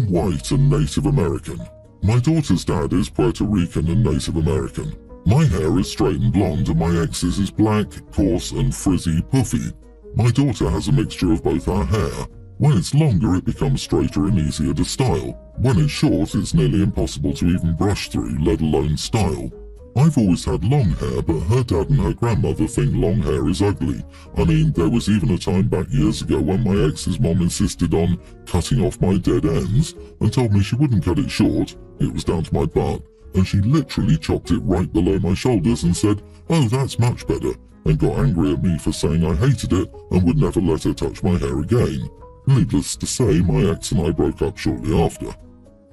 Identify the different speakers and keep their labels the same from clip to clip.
Speaker 1: white and Native American. My daughter's dad is Puerto Rican and Native American. My hair is straight and blonde and my ex's is black, coarse and frizzy puffy. My daughter has a mixture of both our hair. When it's longer it becomes straighter and easier to style. When it's short it's nearly impossible to even brush through, let alone style. I've always had long hair, but her dad and her grandmother think long hair is ugly. I mean, there was even a time back years ago when my ex's mom insisted on cutting off my dead ends and told me she wouldn't cut it short, it was down to my butt, and she literally chopped it right below my shoulders and said, "Oh, that's much better," and got angry at me for saying I hated it and would never let her touch my hair again. Needless to say, my ex and I broke up shortly after.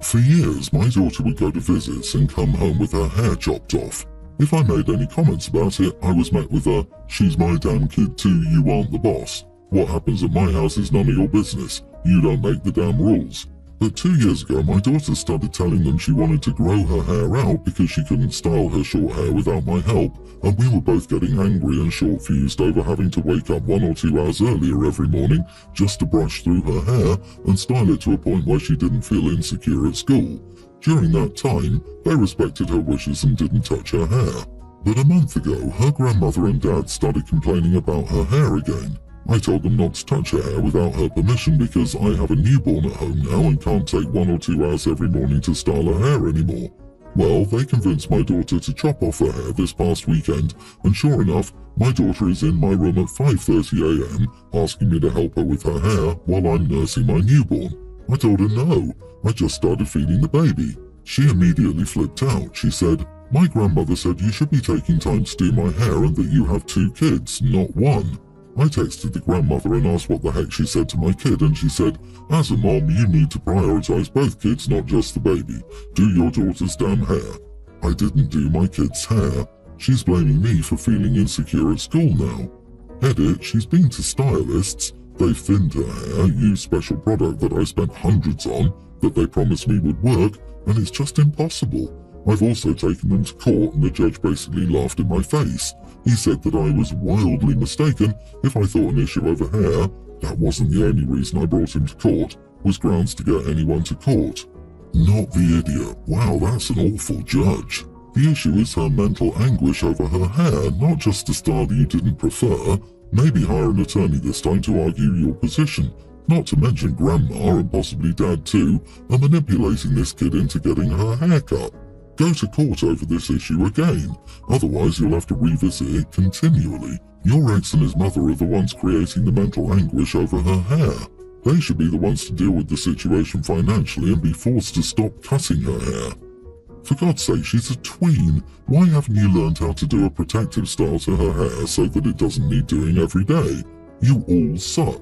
Speaker 1: For years, my daughter would go to visits and come home with her hair chopped off. If I made any comments about it, I was met with a, "She's my damn kid too, you aren't the boss. What happens at my house is none of your business. You don't make the damn rules." But 2 years ago, my daughter started telling them she wanted to grow her hair out because she couldn't style her short hair without my help, and we were both getting angry and short-fused over having to wake up 1 or 2 hours earlier every morning just to brush through her hair and style it to a point where she didn't feel insecure at school. During that time, they respected her wishes and didn't touch her hair. But a month ago, her grandmother and dad started complaining about her hair again. I told them not to touch her hair without her permission because I have a newborn at home now and can't take 1 or 2 hours every morning to style her hair anymore. Well, they convinced my daughter to chop off her hair this past weekend, and sure enough, my daughter is in my room at 5:30 a.m. asking me to help her with her hair while I'm nursing my newborn. I told her no, I just started feeding the baby. She immediately flipped out. She said, "My grandmother said you should be taking time to do my hair and that you have 2 kids, not 1. I texted the grandmother and asked what the heck she said to my kid, and she said, "As a mom, you need to prioritize both kids, not just the baby. Do your daughter's damn hair." I didn't do my kid's hair. She's blaming me for feeling insecure at school now. Edit, she's been to stylists. They've thinned her hair, used special product that I spent hundreds on, that they promised me would work, and it's just impossible. I've also taken them to court and the judge basically laughed in my face. He said that I was wildly mistaken if I thought an issue over hair, that wasn't the only reason I brought him to court, was grounds to get anyone to court. Not the idiot. Wow, that's an awful judge. The issue is her mental anguish over her hair, not just a style that you didn't prefer. Maybe hire an attorney this time to argue your position. Not to mention grandma and possibly dad too are manipulating this kid into getting her hair cut. Go to court over this issue again, otherwise you'll have to revisit it continually. Your ex and his mother are the ones creating the mental anguish over her hair. They should be the ones to deal with the situation financially and be forced to stop cutting her hair. For God's sake, she's a tween. Why haven't you learned how to do a protective style to her hair so that it doesn't need doing every day? You all suck.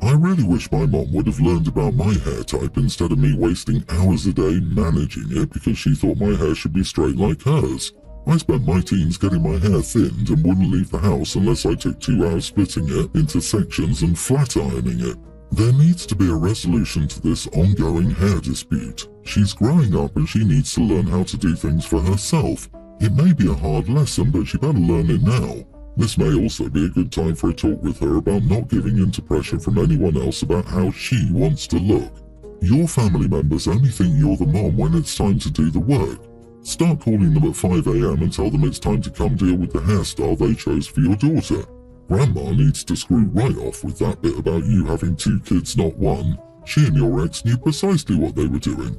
Speaker 1: I really wish my mom would have learned about my hair type instead of me wasting hours a day managing it because she thought my hair should be straight like hers. I spent my teens getting my hair thinned and wouldn't leave the house unless I took 2 hours splitting it into sections and flat ironing it. There needs to be a resolution to this ongoing hair dispute. She's growing up and she needs to learn how to do things for herself. It may be a hard lesson, but she better learn it now. This may also be a good time for a talk with her about not giving in to pressure from anyone else about how she wants to look. Your family members only think you're the mom when it's time to do the work. Start calling them at 5 a.m. and tell them it's time to come deal with the hairstyle they chose for your daughter. Grandma needs to screw right off with that bit about you having 2 kids, not 1. She and your ex knew precisely what they were doing.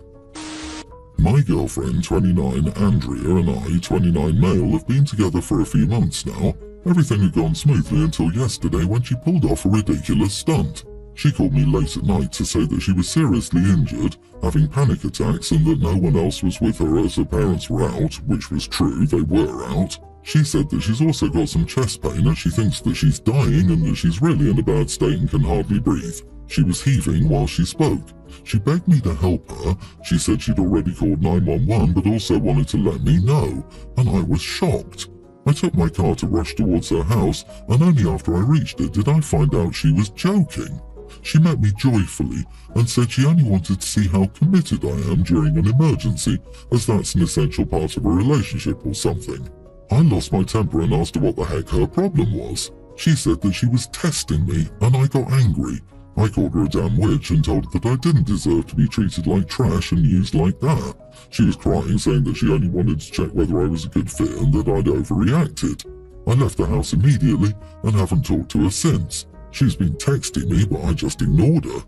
Speaker 1: My girlfriend, 29, Andrea, and I, 29 male, have been together for a few months now. Everything had gone smoothly until yesterday when she pulled off a ridiculous stunt. She called me late at night to say that she was seriously injured, having panic attacks, and that no one else was with her as her parents were out, which was true, they were out. She said that she's also got some chest pain and she thinks that she's dying and that she's really in a bad state and can hardly breathe. She was heaving while she spoke. She begged me to help her. She said she'd already called 911 but also wanted to let me know, and I was shocked. I took my car to rush towards her house, and only after I reached it did I find out she was joking. She met me joyfully and said she only wanted to see how committed I am during an emergency, as that's an essential part of a relationship or something. I lost my temper and asked her what the heck her problem was. She said that she was testing me, and I got angry. I called her a damn witch and told her that I didn't deserve to be treated like trash and used like that. She was crying, saying that she only wanted to check whether I was a good fit and that I'd overreacted. I left the house immediately and haven't talked to her since. She's been texting me, but I just ignored her.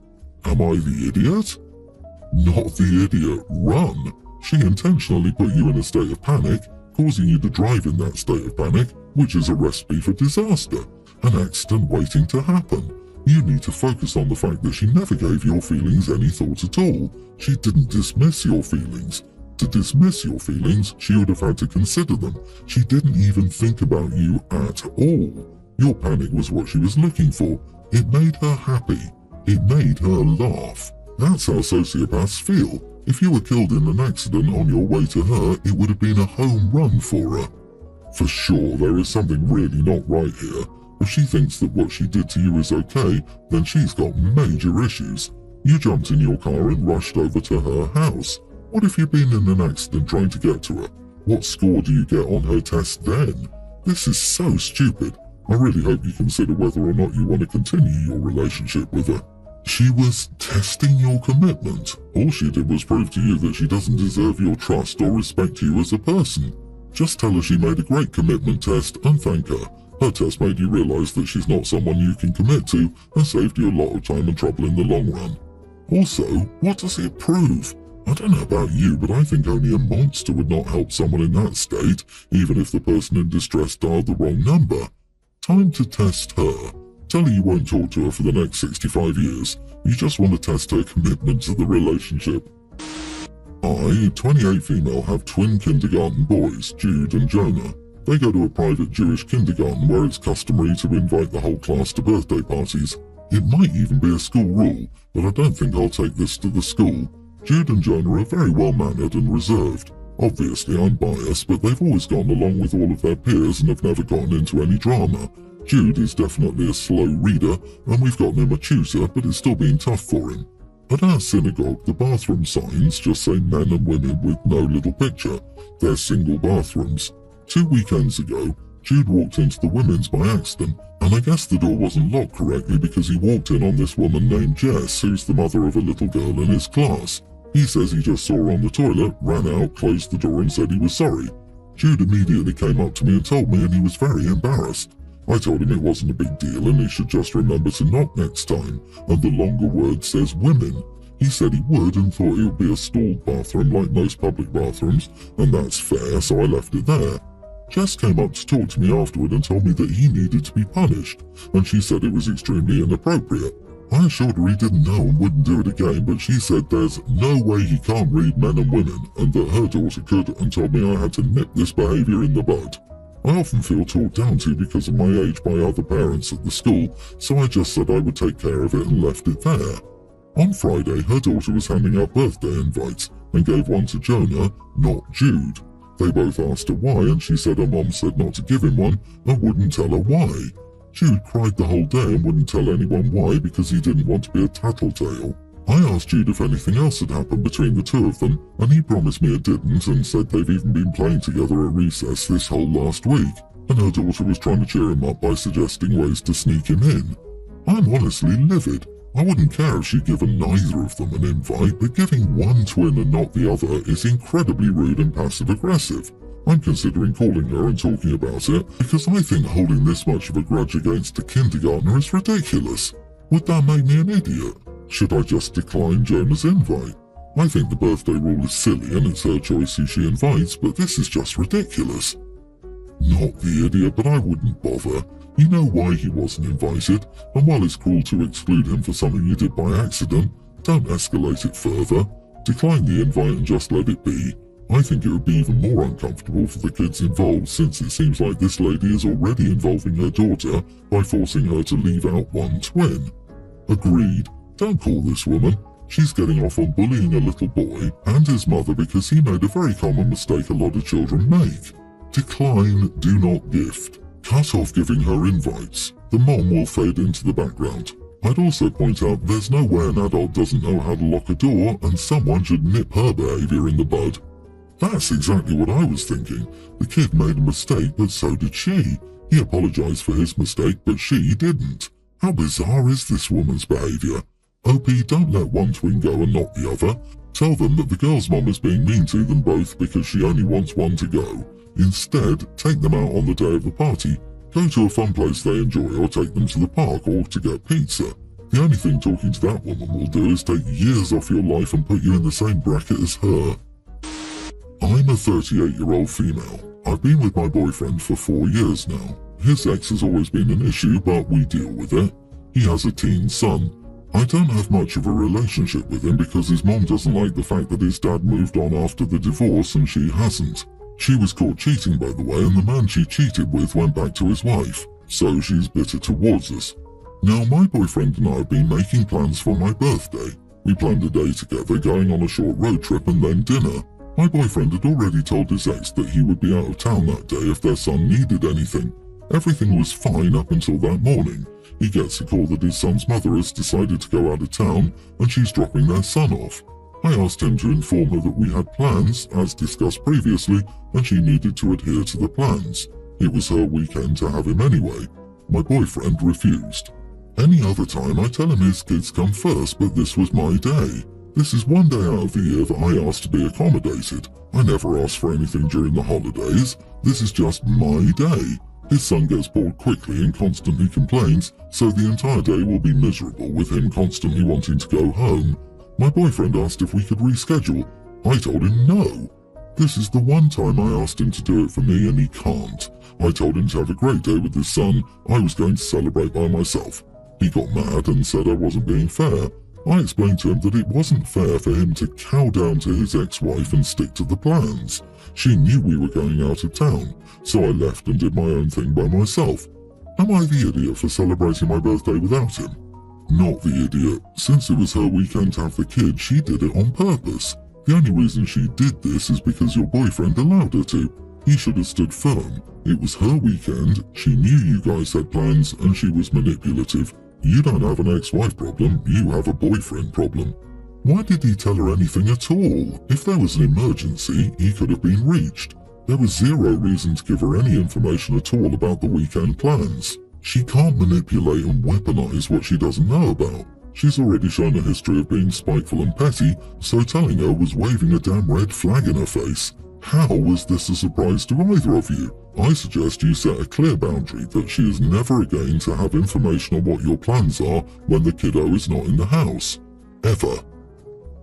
Speaker 1: Am I the idiot? Not the idiot. Run. She intentionally put you in a state of panic, causing you to drive in that state of panic, which is a recipe for disaster, an accident waiting to happen. You need to focus on the fact that she never gave your feelings any thought at all. She didn't dismiss your feelings. To dismiss your feelings, she would have had to consider them. She didn't even think about you at all. Your panic was what she was looking for. It made her happy. It made her laugh. That's how sociopaths feel. If you were killed in an accident on your way to her, it would have been a home run for her. For sure, there is something really not right here. If she thinks that what she did to you is okay, then she's got major issues. You jumped in your car and rushed over to her house. What if you'd been in an accident trying to get to her? What score do you get on her test then? This is so stupid. I really hope you consider whether or not you want to continue your relationship with her. She was testing your commitment. All she did was prove to you that she doesn't deserve your trust or respect you as a person. Just tell her she made a great commitment test and thank her. Her test made you realize that she's not someone you can commit to and saved you a lot of time and trouble in the long run. Also, what does it prove? I don't know about you, but I think only a monster would not help someone in that state, even if the person in distress dialed the wrong number. Time to test her. Tell her you won't talk to her for the next 65 years. You just want to test her commitment to the relationship. I, 28 female, have twin kindergarten boys, Jude and Jonah. They go to a private Jewish kindergarten where it's customary to invite the whole class to birthday parties. It might even be a school rule, but I don't think I'll take this to the school. Jude and Jonah are very well-mannered and reserved. Obviously, I'm biased, but they've always gotten along with all of their peers and have never gotten into any drama. Jude is definitely a slow reader, and we've gotten him a tutor, but it's still been tough for him. At our synagogue, the bathroom signs just say men and women with no little picture. They're single bathrooms. 2 weekends ago, Jude walked into the women's by accident, and I guess the door wasn't locked correctly because he walked in on this woman named Jess, who's the mother of a little girl in his class. He says he just saw her on the toilet, ran out, closed the door and said he was sorry. Jude immediately came up to me and told me, and he was very embarrassed. I told him it wasn't a big deal and he should just remember to knock next time, and the longer word says women. He said he would and thought it would be a stalled bathroom like most public bathrooms, and that's fair, so I left it there. Jess came up to talk to me afterward and told me that he needed to be punished, and she said it was extremely inappropriate. I assured her he didn't know and wouldn't do it again, but she said there's no way he can't read men and women, and that her daughter could, and told me I had to nip this behaviour in the bud. I often feel talked down to because of my age by other parents at the school, so I just said I would take care of it and left it there. On Friday, her daughter was handing out birthday invites and gave one to Jonah, not Jude. They both asked her why, and she said her mom said not to give him one and wouldn't tell her why. Jude cried the whole day and wouldn't tell anyone why because he didn't want to be a tattletale. I asked Jude if anything else had happened between the two of them, and he promised me it didn't and said they've even been playing together at recess this whole last week, and her daughter was trying to cheer him up by suggesting ways to sneak him in. I'm honestly livid. I wouldn't care if she'd given neither of them an invite, but giving one twin and not the other is incredibly rude and passive-aggressive. I'm considering calling her and talking about it because I think holding this much of a grudge against a kindergartner is ridiculous. Would that make me an idiot? Should I just decline Jonah's invite? I think the birthday rule is silly and it's her choice who she invites, but this is just ridiculous. Not the idiot, but I wouldn't bother. You know why he wasn't invited, and while it's cruel to exclude him for something you did by accident, don't escalate it further. Decline the invite and just let it be. I think it would be even more uncomfortable for the kids involved since it seems like this lady is already involving her daughter by forcing her to leave out one twin. Agreed. Don't call this woman. She's getting off on bullying a little boy and his mother because he made a very common mistake a lot of children make. Decline, do not gift. Cut off giving her invites. The mom will fade into the background. I'd also point out there's no way an adult doesn't know how to lock a door, and someone should nip her behaviour in the bud. That's exactly what I was thinking. The kid made a mistake, but so did she. He apologised for his mistake, but she didn't. How bizarre is this woman's behaviour? OP, don't let one twin go and not the other. Tell them that the girl's mom is being mean to them both because she only wants one to go. Instead, take them out on the day of the party. Go to a fun place they enjoy or take them to the park or to get pizza. The only thing talking to that woman will do is take years off your life and put you in the same bracket as her. I'm a 38-year-old female. I've been with my boyfriend for 4 years now. His ex has always been an issue, but we deal with it. He has a teen son. I don't have much of a relationship with him because his mom doesn't like the fact that his dad moved on after the divorce and she hasn't. She was caught cheating, by the way, and the man she cheated with went back to his wife, so she's bitter towards us. Now, my boyfriend and I have been making plans for my birthday. We planned a day together, going on a short road trip and then dinner. My boyfriend had already told his ex that he would be out of town that day if their son needed anything. Everything was fine up until that morning. He gets a call that his son's mother has decided to go out of town and she's dropping their son off. I asked him to inform her that we had plans, as discussed previously, and she needed to adhere to the plans. It was her weekend to have him anyway. My boyfriend refused. Any other time I tell him his kids come first, but this was my day. This is one day out of the year that I asked to be accommodated. I never asked for anything during the holidays. This is just my day. His son gets bored quickly and constantly complains, so the entire day will be miserable with him constantly wanting to go home. My boyfriend asked if we could reschedule. I told him no. This is the one time I asked him to do it for me and he can't. I told him to have a great day with his son. I was going to celebrate by myself. He got mad and said I wasn't being fair. I explained to him that it wasn't fair for him to cow down to his ex-wife and stick to the plans. She knew we were going out of town, so I left and did my own thing by myself. Am I the idiot for celebrating my birthday without him? Not the idiot. Since it was her weekend to have the kid, she did it on purpose. The only reason she did this is because your boyfriend allowed her to. He should have stood firm. It was her weekend, she knew you guys had plans, and she was manipulative. You don't have an ex-wife problem, you have a boyfriend problem. Why did he tell her anything at all? If there was an emergency, he could have been reached. There was zero reason to give her any information at all about the weekend plans. She can't manipulate and weaponize what she doesn't know about. She's already shown a history of being spiteful and petty, so telling her was waving a damn red flag in her face. How was this a surprise to either of you? I suggest you set a clear boundary that she is never again to have information on what your plans are when the kiddo is not in the house. Ever.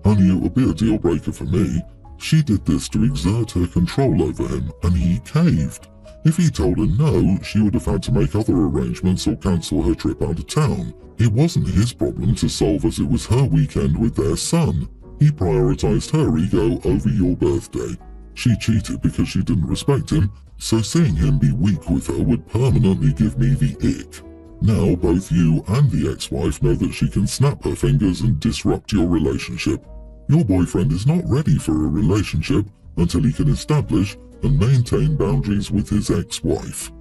Speaker 1: Honey, it would be a deal breaker for me. She did this to exert her control over him, and he caved. If he told her no, she would have had to make other arrangements or cancel her trip out of town. It wasn't his problem to solve as it was her weekend with their son. He prioritized her ego over your birthday. She cheated because she didn't respect him, so seeing him be weak with her would permanently give me the ick. Now both you and the ex-wife know that she can snap her fingers and disrupt your relationship. Your boyfriend is not ready for a relationship until he can establish and maintain boundaries with his ex-wife.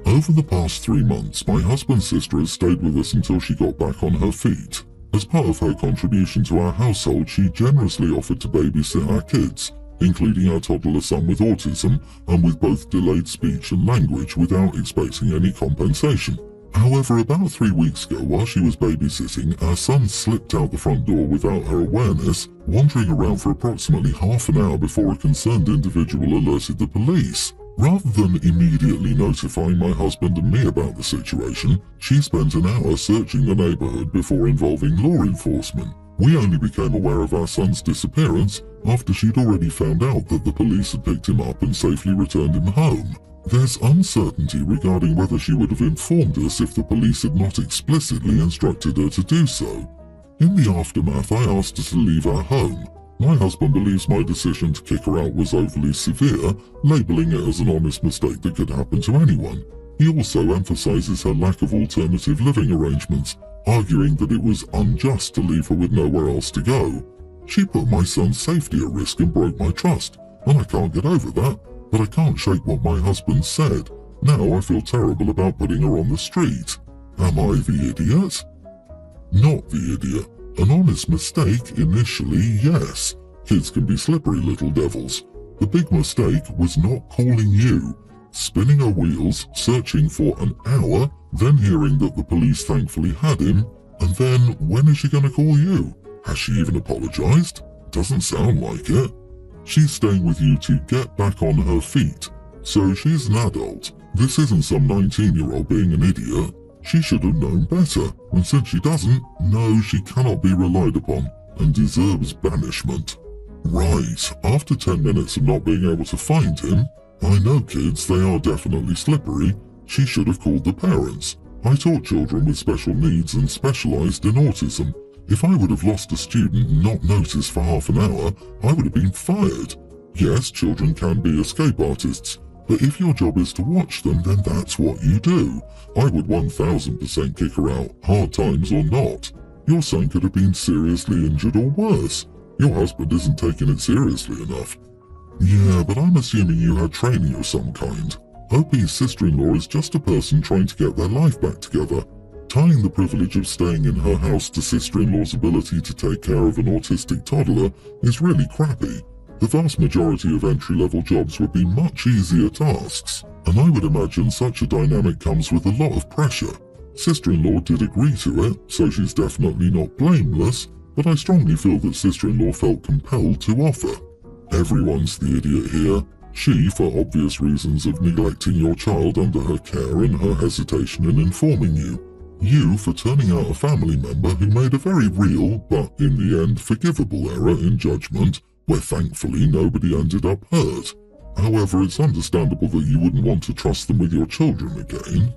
Speaker 1: Over the past 3 months, my husband's sister has stayed with us until she got back on her feet. As part of her contribution to our household, she generously offered to babysit our kids, including our toddler son with autism and with both delayed speech and language, without expecting any compensation. However, about 3 weeks ago, while she was babysitting, our son slipped out the front door without her awareness, wandering around for approximately half an hour before a concerned individual alerted the police. Rather than immediately notifying my husband and me about the situation, she spent an hour searching the neighborhood before involving law enforcement. We only became aware of our son's disappearance after she'd already found out that the police had picked him up and safely returned him home. There's uncertainty regarding whether she would have informed us if the police had not explicitly instructed her to do so. In the aftermath, I asked her to leave our home. My husband believes my decision to kick her out was overly severe, labeling it as an honest mistake that could happen to anyone. He also emphasizes her lack of alternative living arrangements, arguing that it was unjust to leave her with nowhere else to go. She put my son's safety at risk and broke my trust, and I can't get over that. But I can't shake what my husband said. Now I feel terrible about putting her on the street. Am I the idiot? Not the idiot. An honest mistake initially, yes. Kids can be slippery little devils. The big mistake was not calling you. spinning her wheels, searching for an hour, then hearing that the police thankfully had him, and then when is she going to call you? Has she even apologized? Doesn't sound like it. She's staying with you to get back on her feet. So she's an adult. This isn't some 19-year-old being an idiot. She should have known better, and since she doesn't, no, she cannot be relied upon and deserves banishment. Right, after 10 minutes of not being able to find him, I know kids, they are definitely slippery. She should have called the parents. I taught children with special needs and specialized in autism. If I would have lost a student and not noticed for half an hour, I would have been fired. Yes, children can be escape artists, but if your job is to watch them, then that's what you do. I would 1000% kick her out, hard times or not. Your son could have been seriously injured or worse. Your husband isn't taking it seriously enough. Yeah, but I'm assuming you had training of some kind. OP's sister-in-law is just a person trying to get their life back together. Tying the privilege of staying in her house to sister-in-law's ability to take care of an autistic toddler is really crappy. The vast majority of entry-level jobs would be much easier tasks, and I would imagine such a dynamic comes with a lot of pressure. Sister-in-law did agree to it, so she's definitely not blameless, but I strongly feel that sister-in-law felt compelled to offer. Everyone's the idiot here. She, for obvious reasons of neglecting your child under her care and her hesitation in informing you. You for turning out a family member who made a very real, but in the end forgivable error in judgment, where thankfully nobody ended up hurt. However, it's understandable that you wouldn't want to trust them with your children again.